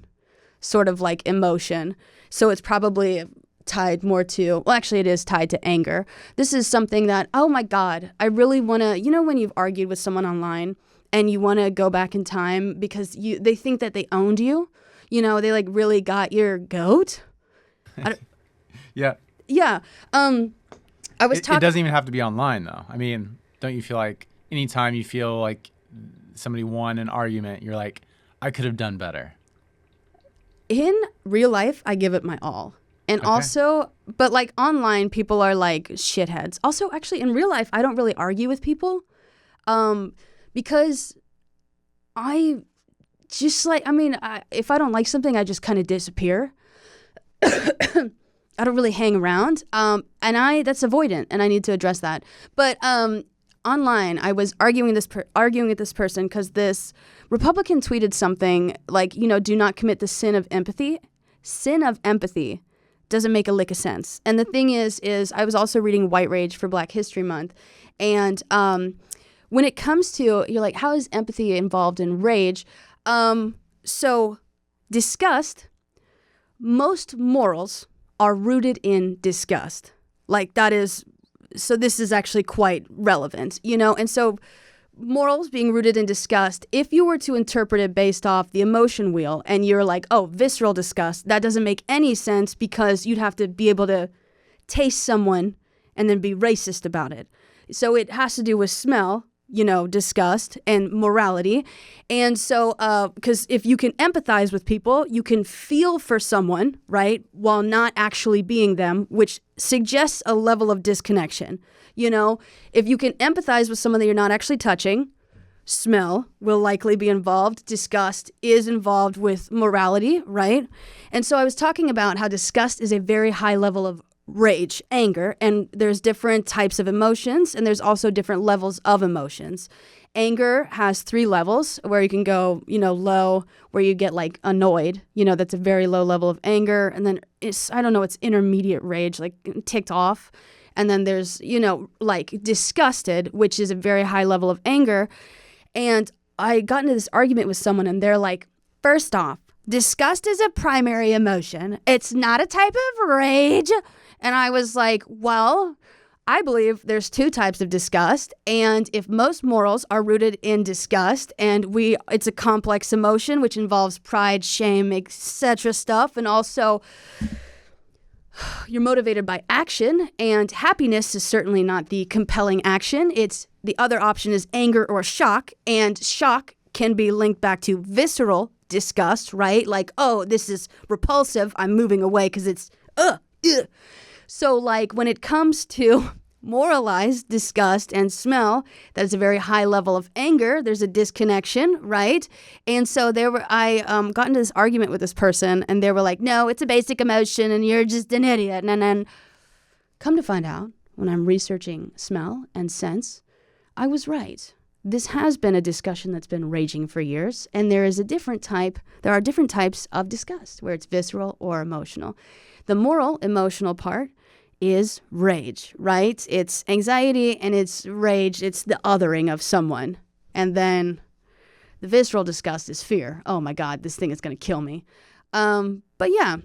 sort of like emotion. So it's probably tied more to, well, actually it is tied to anger. This is something that, oh my God, I really want to, when you've argued with someone online and you want to go back in time because they think that they owned you, they like really got your goat. Yeah. Yeah. I was talking. It doesn't even have to be online though. I mean, don't you feel like anytime you feel like somebody won an argument, you're like, I could have done better? In real life, I give it my all. And also, but like online, people are like shitheads. Also, actually, in real life, I don't really argue with people because I just like, if I don't like something, I just kind of disappear. I don't really hang around. And that's avoidant, and I need to address that. But online, I was arguing with this person because this Republican tweeted something like, do not commit the sin of empathy. Sin of empathy doesn't make a lick of sense. And the thing is I was also reading White Rage for Black History Month. And when it comes to, you're like, how is empathy involved in rage? So disgust, most morals are rooted in disgust. Like that is, so this is actually quite relevant, And so morals being rooted in disgust, if you were to interpret it based off the emotion wheel and you're like, oh, visceral disgust, that doesn't make any sense because you'd have to be able to taste someone and then be racist about it. So it has to do with smell, disgust and morality. And so, because if you can empathize with people, you can feel for someone, right, while not actually being them, which suggests a level of disconnection. If you can empathize with someone that you're not actually touching, smell will likely be involved. Disgust is involved with morality, right? And so I was talking about how disgust is a very high level of rage, anger, and there's different types of emotions, and there's also different levels of emotions. Anger has 3 levels where you can go, low, where you get like annoyed, that's a very low level of anger. And then it's intermediate rage, like ticked off. And then there's, like disgusted, which is a very high level of anger. And I got into this argument with someone and they're like, first off, disgust is a primary emotion. It's not a type of rage. And I was like, well, I believe there's 2 types of disgust. And if most morals are rooted in disgust and it's a complex emotion, which involves pride, shame, etc. stuff. And also you're motivated by action, and happiness is certainly not the compelling action. It's the other option is anger or shock. And shock can be linked back to visceral disgust, right? Like, oh, this is repulsive. I'm moving away because it's, ugh. So like when it comes to moralized disgust and smell, that is a very high level of anger. There's a disconnection, right? And so I got into this argument with this person and they were like, no, it's a basic emotion and you're just an idiot. And then come to find out when I'm researching smell and sense, I was right. This has been a discussion that's been raging for years, and there are different types of disgust where it's visceral or emotional. The moral, emotional part is rage, right? It's anxiety and it's rage. It's the othering of someone. And then the visceral disgust is fear. Oh my God, this thing is going to kill me. But yeah.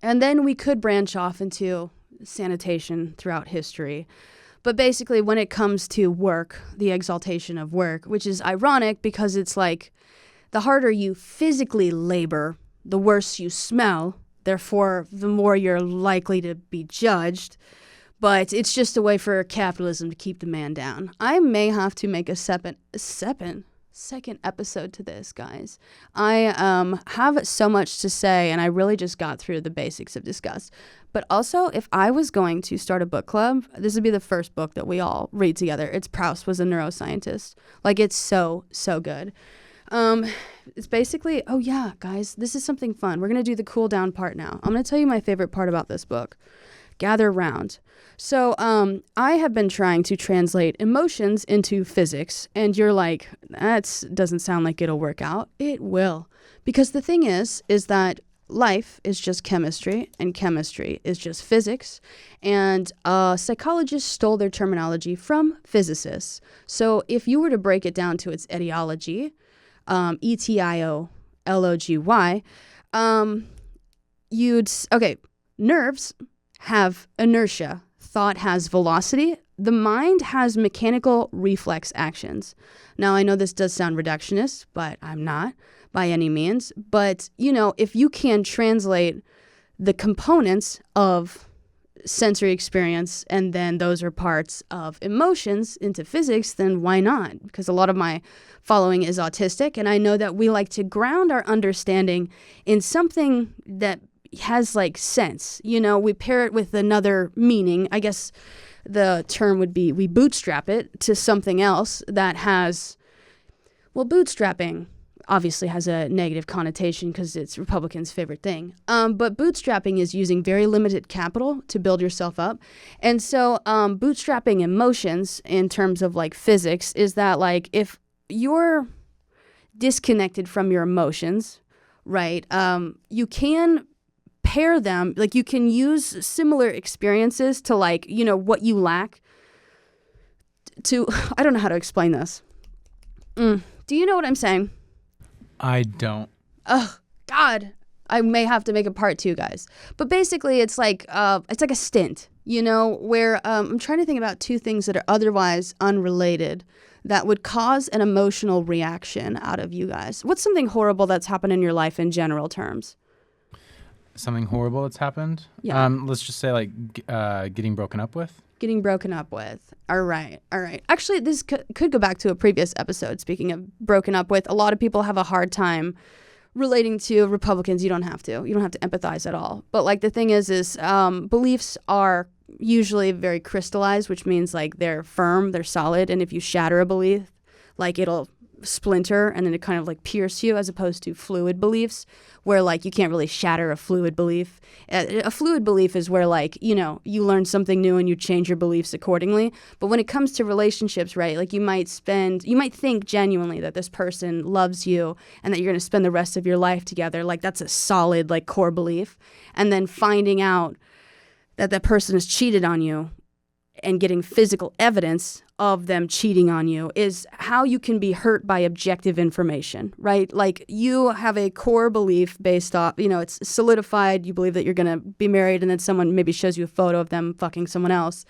And then we could branch off into sanitation throughout history. But basically, when it comes to work, the exaltation of work, which is ironic because it's like the harder you physically labor, the worse you smell. Therefore, the more you're likely to be judged. But it's just a way for capitalism to keep the man down. I may have to make a second episode to this, guys. I have so much to say, and I really just got through the basics of disgust. But also, if I was going to start a book club, this would be the first book that we all read together. It's Proust was a Neuroscientist. Like, it's so, so good. It's basically, oh yeah, guys, this is something fun. We're going to do the cool down part now. I'm going to tell you my favorite part about this book. gather round. So I have been trying to translate emotions into physics, and you're like, that doesn't sound like it'll work out. It will. Because the thing is that life is just chemistry, and chemistry is just physics, and psychologists stole their terminology from physicists. So if you were to break it down to its etiology, etiology, nerves have inertia. Thought has velocity. The mind has mechanical reflex actions. Now, I know this does sound reductionist, but I'm not by any means. But, if you can translate the components of sensory experience and then those are parts of emotions into physics, then why not? Because a lot of my following is autistic, and I know that we like to ground our understanding in something that has sense. We pair it with another meaning. I guess the term would be we bootstrap it to something else that has, bootstrapping obviously has a negative connotation because it's Republicans' favorite thing. But bootstrapping is using very limited capital to build yourself up. And so bootstrapping emotions in terms of physics is that if you're disconnected from your emotions, right, you can pair them, you can use similar experiences to what you lack to, I don't know how to explain this. Do you know what I'm saying? I don't. Oh, God. I may have to make a part 2, guys. But basically, it's like a stint, where I'm trying to think about 2 things that are otherwise unrelated that would cause an emotional reaction out of you guys. What's something horrible that's happened in your life in general terms? Something horrible that's happened? Yeah. Let's just say getting broken up with. Getting broken up with. All right. Actually, this could go back to a previous episode. Speaking of broken up with, a lot of people have a hard time relating to Republicans. You don't have to empathize at all. But the thing is beliefs are usually very crystallized, which means they're firm, they're solid. And if you shatter a belief, it'll splinter and then it kind of pierce you, as opposed to fluid beliefs where you can't really shatter a fluid belief. A fluid belief is where you learn something new and you change your beliefs accordingly. But when it comes to relationships, right, you might think genuinely that this person loves you and that you're going to spend the rest of your life together. That's a solid core belief. And then finding out that that person has cheated on you and getting physical evidence of them cheating on you is how you can be hurt by objective information, right? You have a core belief based off, it's solidified. You believe that you're going to be married, and then someone maybe shows you a photo of them fucking someone else.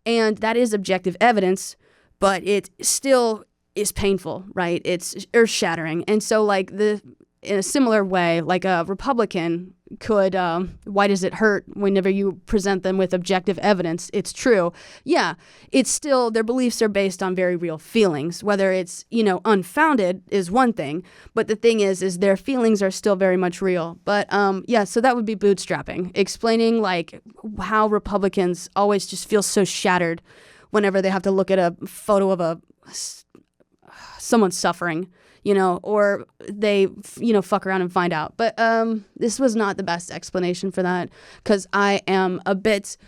And that is objective evidence, but it still is painful, right? It's earth shattering. And so in a similar way, a Republican could, why does it hurt whenever you present them with objective evidence? It's true. Yeah, it's still, their beliefs are based on very real feelings. Whether it's, unfounded is one thing, but the thing is their feelings are still very much real. But so that would be bootstrapping, explaining how Republicans always just feel so shattered whenever they have to look at a photo of someone suffering. Or they, fuck around and find out. But this was not the best explanation for that because I am a bit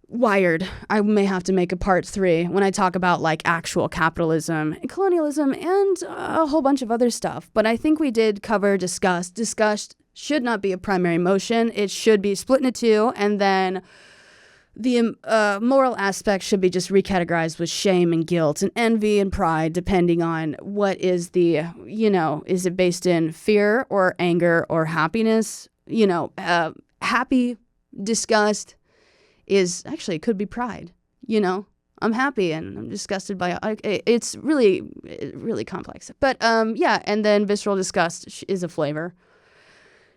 wired. I may have to make a part 3 when I talk about actual capitalism and colonialism and a whole bunch of other stuff. But I think we did cover disgust. Disgust should not be a primary emotion. It should be split into 2, and then the moral aspect should be just recategorized with shame and guilt and envy and pride, depending on what is the, is it based in fear or anger or happiness? Happy disgust is actually, it could be pride. I'm happy and I'm disgusted by it's really, really complex. But and then visceral disgust is a flavor.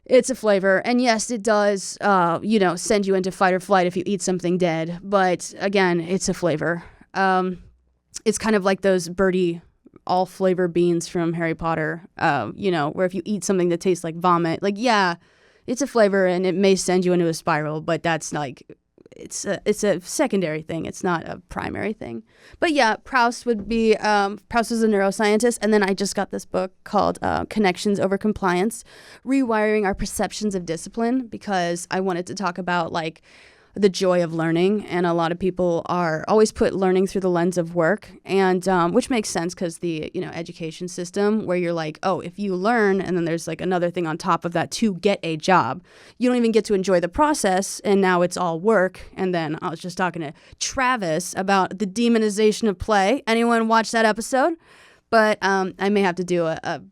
It's a flavor. And yes, it does, send you into fight or flight if you eat something dead. But again, it's a flavor. It's kind of like those birdie all flavor beans from Harry Potter, where if you eat something that tastes like vomit, it's a flavor and it may send you into a spiral, but that's it's a secondary thing. It's not a primary thing. But yeah, Proust would be, Proust is a neuroscientist. And then I just got this book called Connections Over Compliance, Rewiring Our Perceptions of Discipline, because I wanted to talk about the joy of learning, and a lot of people are always put learning through the lens of work, and which makes sense because the education system where you're like, oh, if you learn and then there's like another thing on top of that to get a job, you don't even get to enjoy the process, and now it's all work. And then I was just talking to Travis about the demonization of play. Anyone watch that episode? But I may have to do a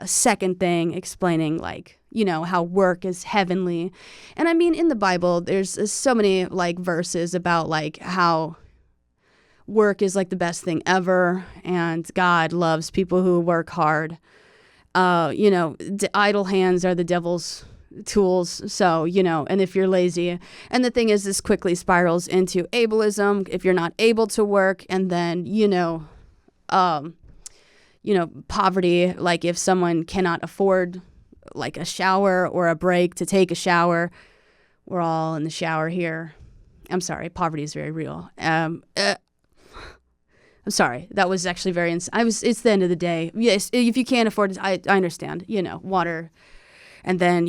second thing explaining like how work is heavenly. And I mean, in the Bible, there's so many like verses about like how work is like the best thing ever, and God loves people who work hard. Idle hands are the devil's tools. So, and if you're lazy, and the thing is, this quickly spirals into ableism if you're not able to work, and then, poverty, like if someone cannot afford like a shower or a break to take a shower. We're all in the shower here. I'm sorry, poverty is very real. I'm sorry, that was actually very it's the end of the day. Yes, if you can't afford it, I understand, water. And then,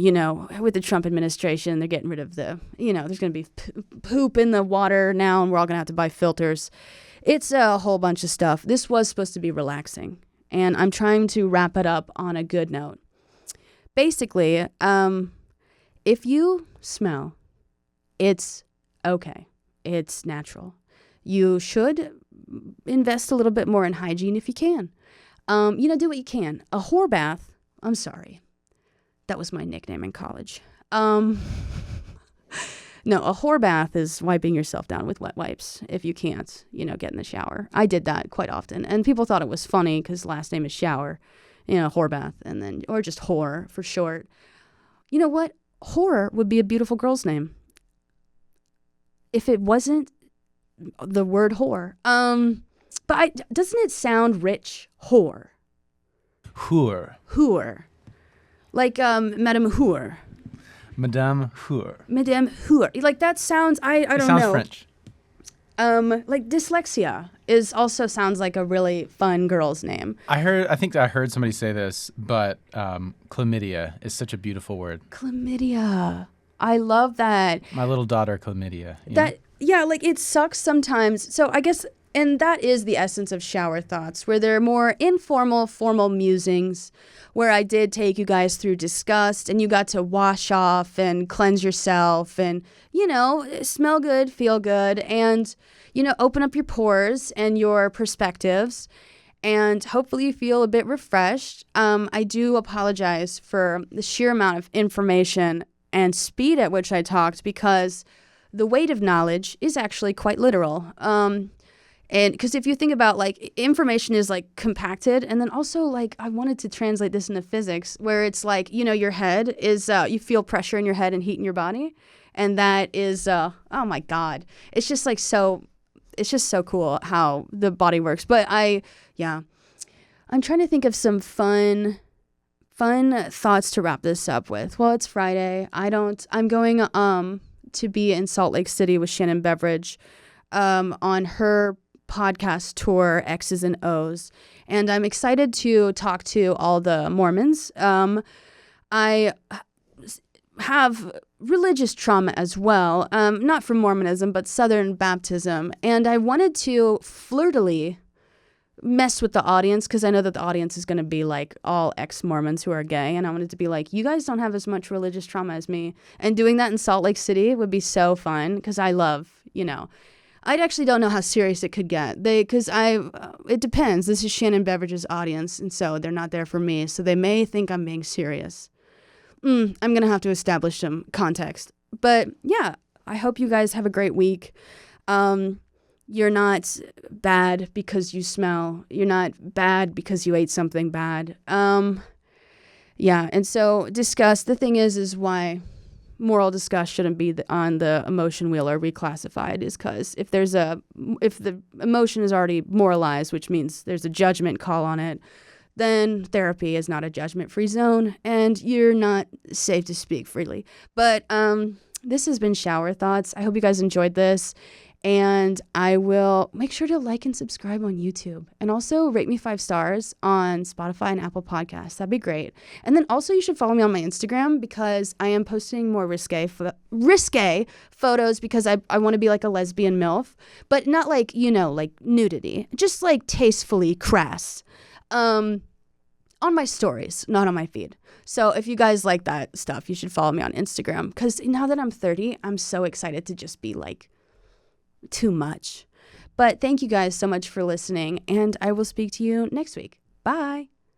with the Trump administration, they're getting rid of there's going to be poop in the water now, and we're all going to have to buy filters. It's a whole bunch of stuff. This was supposed to be relaxing, and I'm trying to wrap it up on a good note. Basically, if you smell, it's okay. It's natural. You should invest a little bit more in hygiene if you can. Do what you can. A whore bath, I'm sorry. That was my nickname in college. No, a whore bath is wiping yourself down with wet wipes if you can't, get in the shower. I did that quite often, and people thought it was funny because last name is Schauer. Whore bath, and then, or just whore for short. You know what? Whore would be a beautiful girl's name if it wasn't the word whore. Doesn't it sound rich? Whore. Whore. Like, Madame Whore. Madame Whore. Madame Whore. Like, that sounds, I don't know. It sounds French. Like dyslexia also sounds like a really fun girl's name. I think I heard somebody say this, but chlamydia is such a beautiful word. Chlamydia. I love that. My little daughter, chlamydia. Yeah, like it sucks sometimes. So I guess, and that is the essence of Schauer Thoughts, where they're more informal, formal musings, where I did take you guys through Disgust, and you got to wash off and cleanse yourself and, smell good, feel good, and, open up your pores and your perspectives, and hopefully you feel a bit refreshed. I do apologize for the sheer amount of information and speed at which I talked, because the weight of knowledge is actually quite literal. And because if you think about, like, information is, like, compacted, and then also, like, I wanted to translate this into physics, where it's like, your head is, you feel pressure in your head and heat in your body, and that is, oh my God. It's just, like, it's just so cool how the body works. But I'm trying to think of some fun thoughts to wrap this up with. Well, it's Friday. I'm going, to be in Salt Lake City with Shannon Beveridge, on her podcast tour, X's and O's, and I'm excited to talk to all the Mormons. I have religious trauma as well, not from Mormonism, but Southern Baptism, and I wanted to flirtily mess with the audience, because I know that the audience is going to be like all ex-Mormons who are gay, and I wanted to be like, you guys don't have as much religious trauma as me, and doing that in Salt Lake City would be so fun, because I love, I actually don't know how serious it could get. It depends. This is Shannon Beveridge's audience, and so they're not there for me. So they may think I'm being serious. I'm going to have to establish some context. But yeah, I hope you guys have a great week. You're not bad because you smell. You're not bad because you ate something bad. Yeah, and so Disgust. The thing is why moral disgust shouldn't be on the emotion wheel or reclassified, is because if the emotion is already moralized, which means there's a judgment call on it, then therapy is not a judgment-free zone, and you're not safe to speak freely. But this has been Schauer Thoughts. I hope you guys enjoyed this. And I will make sure to like and subscribe on YouTube. And also rate me 5 stars on Spotify and Apple Podcasts. That'd be great. And then also you should follow me on my Instagram because I am posting more risque photos because I want to be like a lesbian MILF. But not like, like nudity. Just like tastefully crass. On my stories, not on my feed. So if you guys like that stuff, you should follow me on Instagram. Because now that I'm 30, I'm so excited to just be like, too much. But thank you guys so much for listening, and I will speak to you next week. Bye.